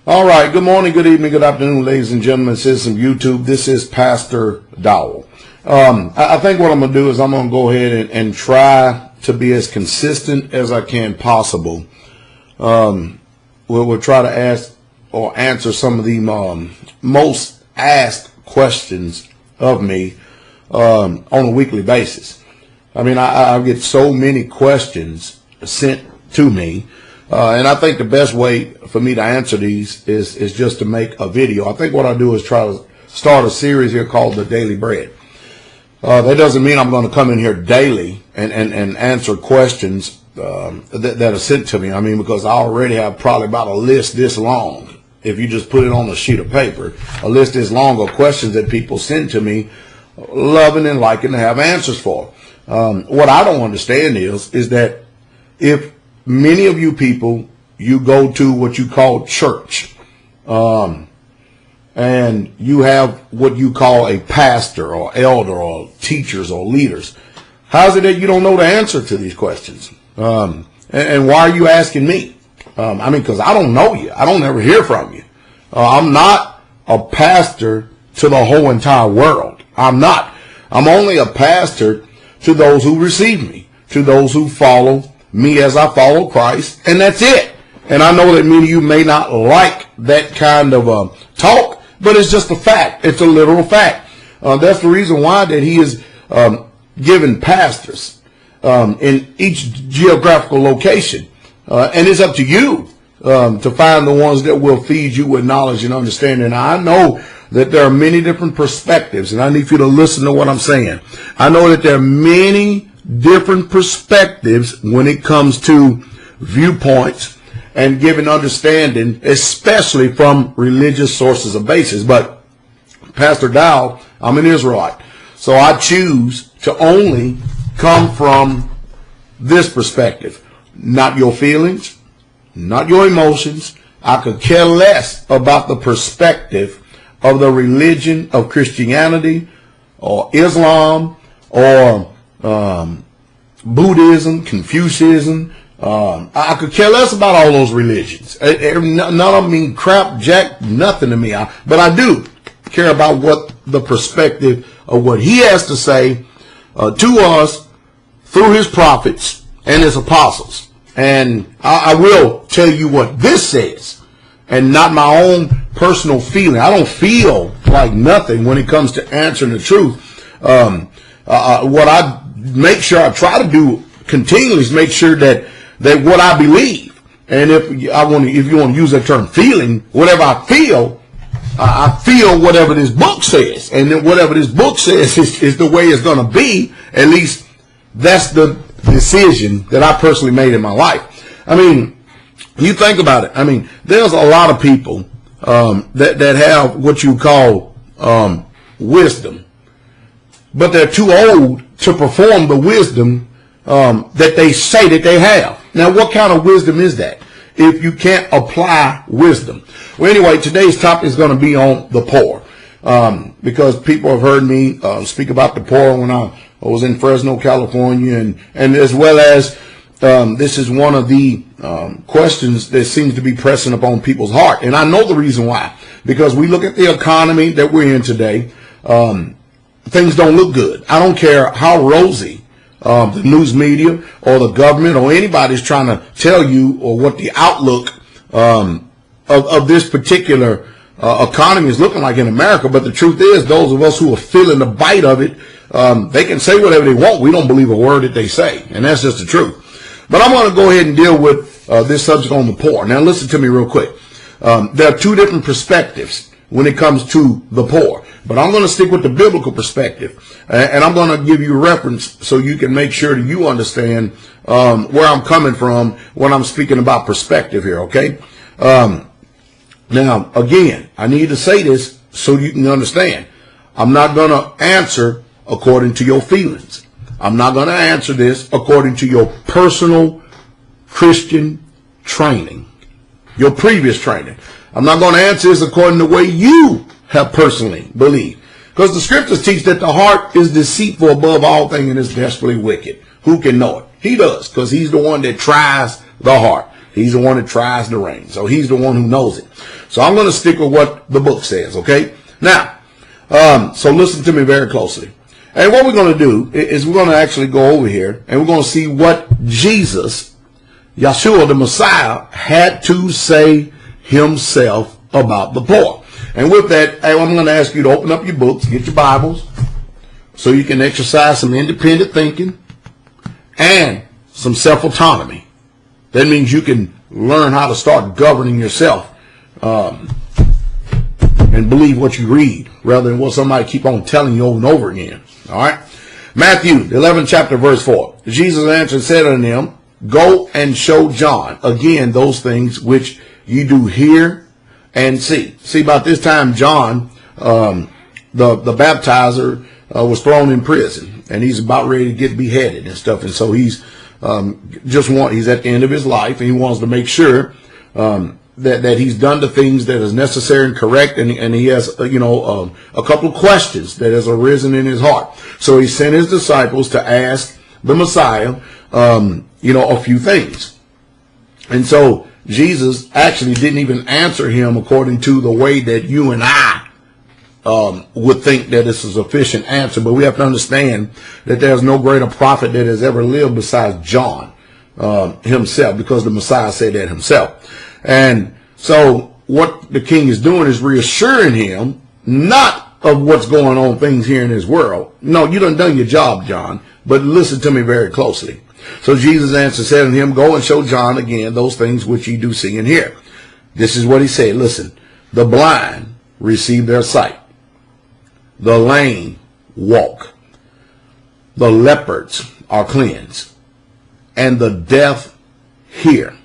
All right. Good morning, good evening, good afternoon, ladies and gentlemen, citizens of YouTube. This is Pastor Dowell. I think what I'm going to do is I'm going to go ahead and try to be as consistent as I can possible. We'll try to ask or answer some of the most asked questions of me on a weekly basis. I mean, I get so many questions sent to me. And I think the best way for me to answer these is just to make a video. I think what I do is try to start a series here called The Daily Bread. That doesn't mean I'm going to come in here daily and answer questions that are sent to me. I mean, because I already have probably about a list this long. If you just put it on a sheet of paper, a list this long of questions that people send to me, loving and liking to have answers for. What I don't understand is that if many of you people, you go to what you call church, and you have what you call a pastor or elder or teachers or leaders. How is it that you don't know the answer to these questions? And why are you asking me? I mean, because I don't know you. I don't ever hear from you. I'm not a pastor to the whole entire world. I'm not. I'm only a pastor to those who receive me, to those who follow me as I follow Christ, and that's it. And I know that many of you may not like that kind of talk, but it's just a fact. It's a literal fact. That's the reason why that he is given pastors in each geographical location. And it's up to you to find the ones that will feed you with knowledge and understanding. Now, I know that there are many different perspectives, and I need you to listen to what I'm saying. I know that there are many different perspectives when it comes to viewpoints and giving understanding, especially from religious sources or bases. But Pastor Dowell, I'm an Israelite, so I choose to only come from this perspective, not your feelings, not your emotions. I could care less about the perspective of the religion of Christianity or Islam or Buddhism, Confucianism. I could care less about all those religions. None of them mean crap, jack, nothing to me. But I do care about what the perspective of what he has to say to us through his prophets and his apostles. And I will tell you what this says, and not my own personal feeling. I don't feel like nothing when it comes to answering the truth. What I make sure I try to do continually is make sure that what I believe, and if you want to use that term, feeling, whatever I feel whatever this book says, and then whatever this book says is the way it's going to be. At least that's the decision that I personally made in my life. I mean, you think about it. I mean, there's a lot of people that have what you call wisdom, but they're too old to perform the wisdom that they say that they have. Now, what kind of wisdom is that if you can't apply wisdom? Well, anyway, today's topic is going to be on the poor, because people have heard me speak about the poor when I was in Fresno, California, and as well as this is one of the questions that seems to be pressing upon people's heart. And I know the reason why, because we look at the economy that we're in today. Things don't look good. I don't care how rosy the news media or the government or anybody's trying to tell you, or what the outlook of this particular economy is looking like in America. But the truth is, those of us who are feeling the bite of it, they can say whatever they want. We don't believe a word that they say, and that's just the truth. But I'm going to go ahead and deal with this subject on the poor. Now, listen to me real quick. There are two different perspectives when it comes to the poor, but I'm going to stick with the biblical perspective, and I'm going to give you a reference so you can make sure that you understand where I'm coming from when I'm speaking about perspective here, okay? Now, again, I need to say this so you can understand. I'm not going to answer according to your feelings. I'm not going to answer this according to your personal Christian training, your previous training. I'm not going to answer this according to the way you have personally believed. Because the scriptures teach that the heart is deceitful above all things and is desperately wicked. Who can know it? He does, because he's the one that tries the heart. He's the one that tries the reins. So he's the one who knows it. So I'm going to stick with what the book says, okay? Now, so listen to me very closely. And what we're going to do is we're going to actually go over here and we're going to see what Jesus, Yeshua, the Messiah, had to say himself about the poor. And with that, I'm going to ask you to open up your books, get your Bibles, so you can exercise some independent thinking and some self-autonomy. That means you can learn how to start governing yourself and believe what you read rather than what somebody keep on telling you over and over again. All right. Matthew, 11th chapter, verse 4. Jesus answered and said unto them, go and show John again those things which you do hear and see. See, about this time, John, the baptizer, was thrown in prison, and he's about ready to get beheaded and stuff. And so he's he's at the end of his life, and he wants to make sure that he's done the things that is necessary and correct, and he has a couple of questions that has arisen in his heart. So he sent his disciples to ask the Messiah a few things. And so Jesus actually didn't even answer him according to the way that you and I would think that this is a sufficient answer. But we have to understand that there's no greater prophet that has ever lived besides John himself, because the Messiah said that himself. And so what the king is doing is reassuring him, not of what's going on things here in this world. No, you done your job, John, but listen to me very closely. So Jesus answered, said unto him, go and show John again those things which ye do see and hear. This is what he said. Listen, the blind receive their sight. The lame walk. The lepers are cleansed. And the deaf hear.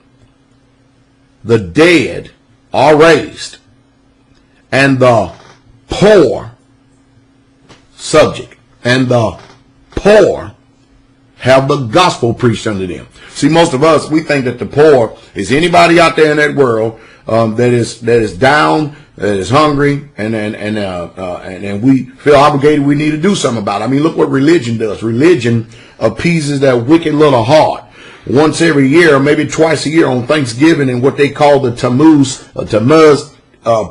The dead are raised. And the poor subject. And the poor have the gospel preached unto them. See, most of us, we think that the poor is anybody out there in that world that is down, that is hungry, and we feel obligated. We need to do something about it. I mean, look what religion does. Religion appeases that wicked little heart. Once every year, or maybe twice a year on Thanksgiving, and what they call the Tammuz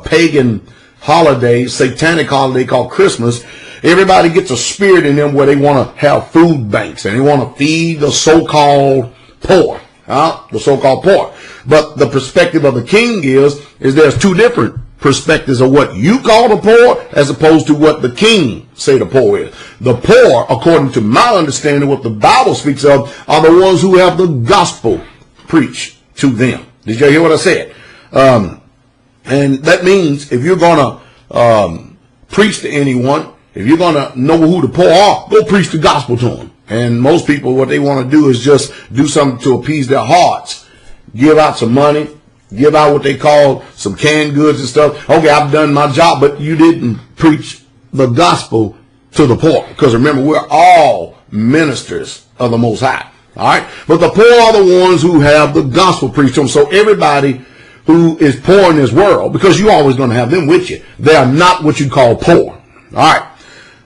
pagan holiday, satanic holiday called Christmas. Everybody gets a spirit in them where they want to have food banks and they want to feed the so-called poor. The so-called poor. But the perspective of the king is there's two different perspectives of what you call the poor as opposed to what the king say the poor is. The poor, according to my understanding, what the Bible speaks of, are the ones who have the gospel preached to them. Did you hear what I said? And that means if you're going to preach to anyone, if you're going to know who the poor are, go preach the gospel to them. And most people, what they want to do is just do something to appease their hearts. Give out some money. Give out what they call some canned goods and stuff. Okay, I've done my job, but you didn't preach the gospel to the poor. Because remember, we're all ministers of the Most High. All right? But the poor are the ones who have the gospel preached to them. So everybody who is poor in this world, because you're always going to have them with you, they are not what you call poor. All right?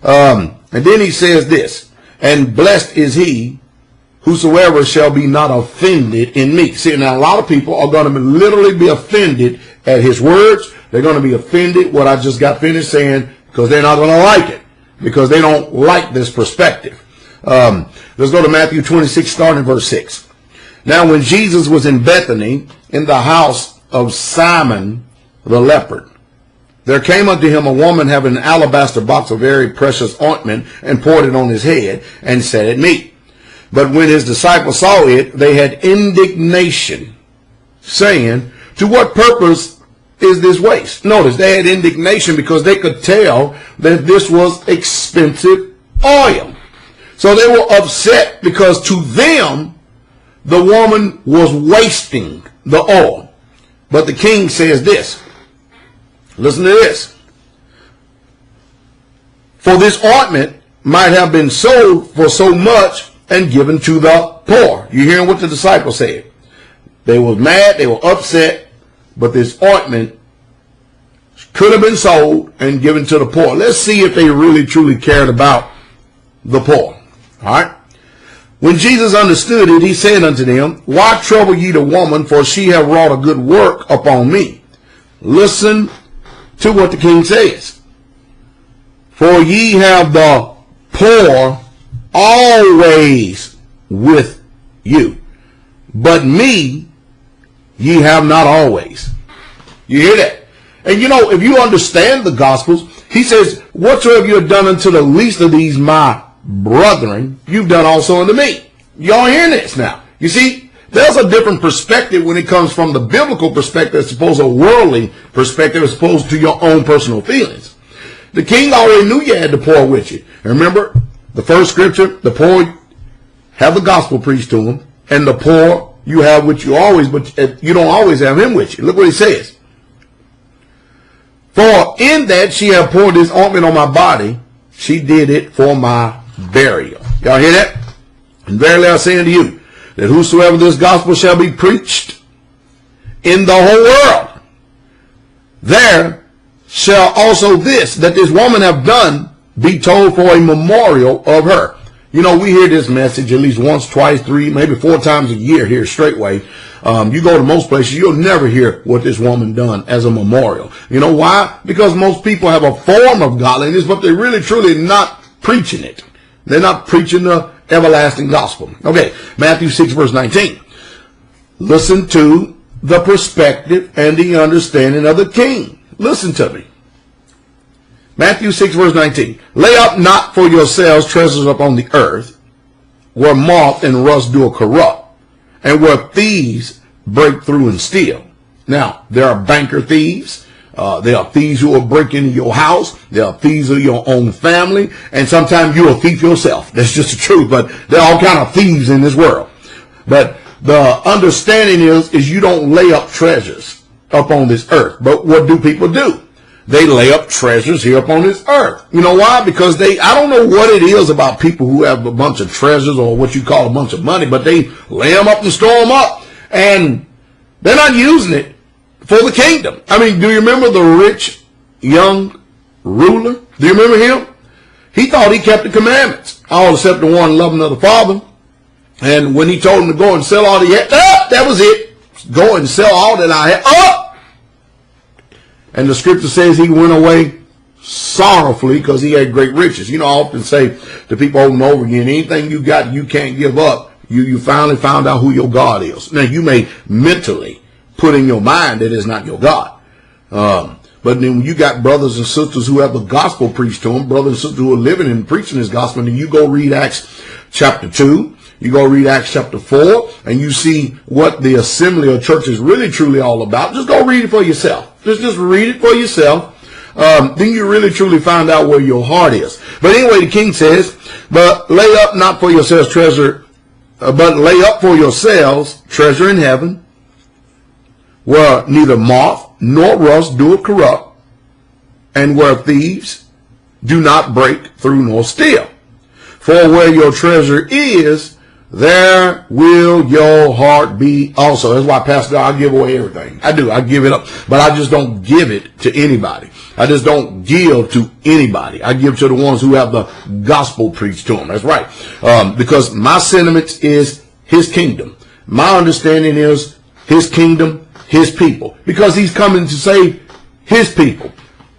And then he says this, and blessed is he whosoever shall be not offended in me. See, now a lot of people are going to literally be offended at his words. They're going to be offended what I just got finished saying, because they're not going to like it, because they don't like this perspective. Let's go to Matthew 26, starting in verse 6. Now when Jesus was in Bethany, in the house of Simon the leper, there came unto him a woman having an alabaster box of very precious ointment, and poured it on his head, and set it meat. But when his disciples saw it, they had indignation, saying, to what purpose is this waste? Notice, they had indignation because they could tell that this was expensive oil. So they were upset because to them, the woman was wasting the oil. But the king says this. Listen to this. For this ointment might have been sold for so much and given to the poor. You hearing what the disciples said? They were mad, they were upset, but this ointment could have been sold and given to the poor. Let's see if they really truly cared about the poor. All right. When Jesus understood it, he said unto them, why trouble ye the woman, for she have wrought a good work upon me? Listen to what the king says. For ye have the poor always with you, but me ye have not always. You hear that? And you know, if you understand the Gospels, he says, whatsoever you have done unto the least of these my brethren, you've done also unto me. Y'all hearing this now? You see, there's a different perspective when it comes from the biblical perspective as opposed to a worldly perspective as opposed to your own personal feelings. The king already knew you had the poor with you. And remember, the first scripture, the poor have the gospel preached to them, and the poor you have with you always, but you don't always have him with you. Look what he says. For in that she have poured this ointment on my body, she did it for my burial. Y'all hear that? And verily I say unto you, that whosoever this gospel shall be preached in the whole world, there shall also this, that this woman have done, be told for a memorial of her. You know, we hear this message at least once, twice, three, maybe 4 times a year here straightway. You go to most places, you'll never hear what this woman done as a memorial. You know why? Because most people have a form of godliness, but they're really truly not preaching it. They're not preaching the everlasting gospel. Okay, Matthew 6 verse 19. Listen to the perspective and the understanding of the king. Listen to me. Matthew 6 verse 19. Lay up not for yourselves treasures upon the earth, where moth and rust do corrupt, and where thieves break through and steal. Now, there are banker thieves. There are thieves who will break into your house. There are thieves of your own family. And sometimes you're a thief yourself. That's just the truth. But there are all kind of thieves in this world. But the understanding is you don't lay up treasures upon this earth. But what do people do? They lay up treasures here upon this earth. You know why? Because I don't know what it is about people who have a bunch of treasures or what you call a bunch of money, but they lay them up and store them up. And they're not using it for the kingdom. I mean, do you remember the rich young ruler? Do you remember him? He thought he kept the commandments, all except the one loving of the Father. And when he told him to go and sell all that he had, that was it. Go and sell all that I had. And the scripture says he went away sorrowfully because he had great riches. You know, I often say to people over and over again, anything you got, you can't give up. You finally found out who your God is. Now, you may mentally put in your mind that it's not your God. But then when you got brothers and sisters who have the gospel preached to them, brothers and sisters who are living and preaching this gospel, and then you go read Acts chapter 2, you go read Acts chapter 4, and you see what the assembly or church is really truly all about. Just go read it for yourself. Just read it for yourself. Then you really truly find out where your heart is. But anyway, the king says, but lay up not for yourselves treasure, but lay up for yourselves treasure in heaven, where neither moth nor rust do corrupt, and where thieves do not break through nor steal. For where your treasure is, there will your heart be also. That's why, Pastor, I give away everything. I do. I give it up. But I just don't give it to anybody. I just don't give to anybody. I give to the ones who have the gospel preached to them. That's right. Because my sentiments is his kingdom. My understanding is his kingdom, his people. Because he's coming to save his people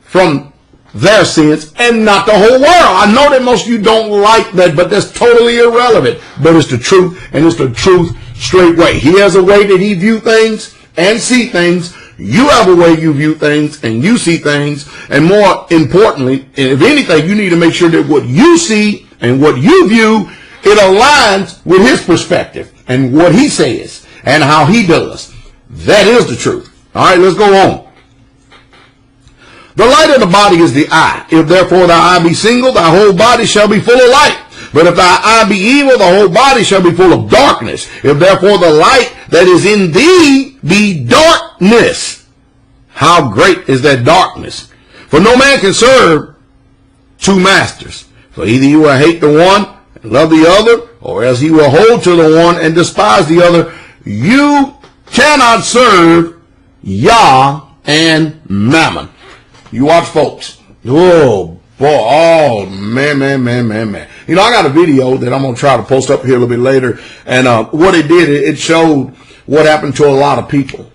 from their sins and not the whole world. I know that most of you don't like that, but that's totally irrelevant. But it's the truth, and it's the truth straight way. He has a way that he view things and see things. You have a way you view things and you see things. And more importantly, if anything, you need to make sure that what you see and what you view, it aligns with his perspective and what he says and how he does. That is the truth. All right, let's go on. The light of the body is the eye. If therefore thy eye be single, thy whole body shall be full of light. But if thy eye be evil, the whole body shall be full of darkness. If therefore the light that is in thee be darkness, how great is that darkness? For no man can serve two masters. For either you will hate the one and love the other, or else he will hold to the one and despise the other. You cannot serve Yah and Mammon. You watch, folks. Oh, boy. Oh, man. You know, I got a video that I'm going to try to post up here a little bit later. And what it did, it showed what happened to a lot of people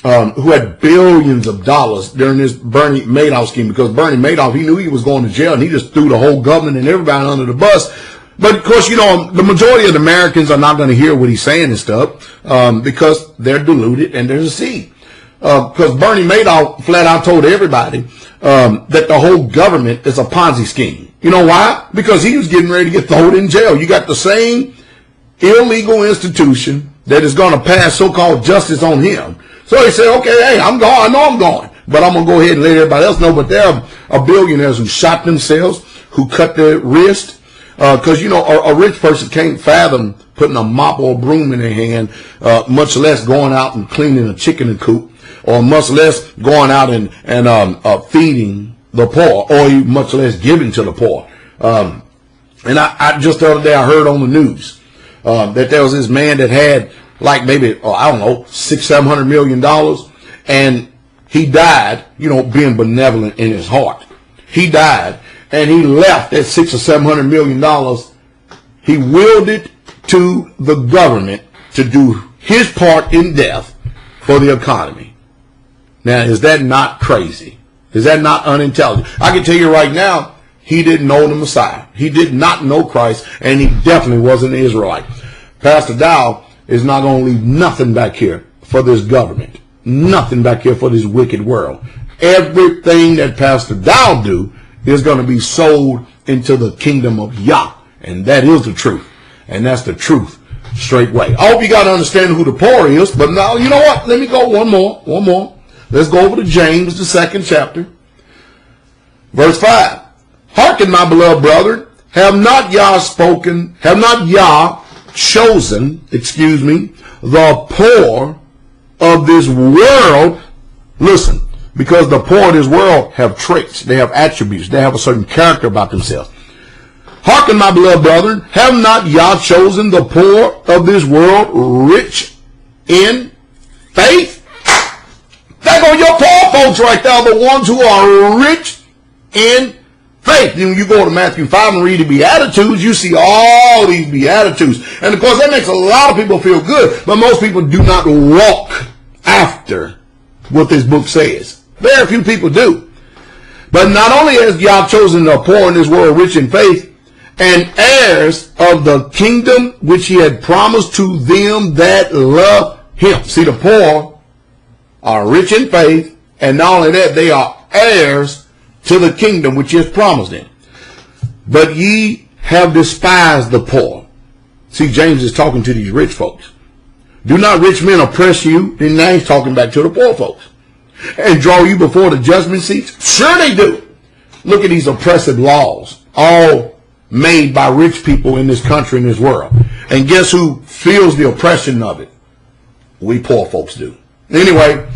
who had billions of dollars during this Bernie Madoff scheme, because Bernie Madoff, he knew he was going to jail, and he just threw the whole government and everybody under the bus. But of course, you know, the majority of the Americans are not going to hear what he's saying and stuff because they're deluded and they're deceived. Because Bernie Madoff flat out told everybody that the whole government is a Ponzi scheme. You know why? Because he was getting ready to get thrown in jail. You got the same illegal institution that is going to pass so-called justice on him. So he said, okay, hey, I'm going. I know I'm going. But I'm going to go ahead and let everybody else know. But there are billionaires who shot themselves, who cut their wrist. Because, you know, a rich person can't fathom putting a mop or a broom in their hand, much less going out and cleaning a chicken coop, or much less going out and feeding the poor, or much less giving to the poor. And I just the other day I heard on the news that there was this man that had like maybe, I don't know, $600-700 million, and he died, you know, being benevolent in his heart. He died, and he left that $600 or $700 million. He willed it to the government to do his part in death for the economy. Now, is that not crazy? Is that not unintelligent? I can tell you right now, he didn't know the Messiah. He did not know Christ, and he definitely wasn't an Israelite. Pastor Dowell is not going to leave nothing back here for this government. Nothing back here for this wicked world. Everything that Pastor Dowell do is going to be sold into the kingdom of Yah. And that is the truth. And that's the truth straightway. I hope you got to understand who the poor is. But now, you know what? Let me go one more. Let's go over to James, the 2nd chapter. Verse 5. Hearken, my beloved brethren, have not Yah chosen, the poor of this world. Listen, because the poor of this world have traits, they have attributes, they have a certain character about themselves. Hearken, my beloved brethren, have not Yah chosen the poor of this world rich in faith? There go your poor folks right there, the ones who are rich in faith. When you go to Matthew 5 and read the Beatitudes, you see all these Beatitudes. And of course, that makes a lot of people feel good, but most people do not walk after what this book says. Very few people do. But not only has Yah chosen the poor in this world rich in faith, and heirs of the kingdom which he had promised to them that love him. See, the poor are rich in faith, and not only that, they are heirs to the kingdom which he has promised them. But ye have despised the poor. See, James is talking to these rich folks. Do not rich men oppress you? And now he's talking back to the poor folks. And draw you before the judgment seats? Sure they do. Look at these oppressive laws, all made by rich people in this country, in this world. And guess who feels the oppression of it? We poor folks do. Anyway,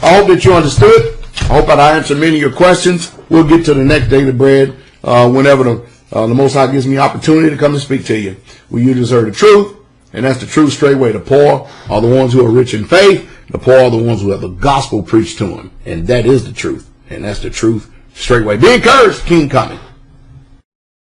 I hope that you understood. I hope that I answered many of your questions. We'll get to the next daily bread whenever the Most High gives me opportunity to come and speak to you. Well, you just heard the truth, and that's the truth straightway. The poor are the ones who are rich in faith. The poor are the ones who have the gospel preached to them. And that is the truth. And that's the truth straightway. Be encouraged. King coming.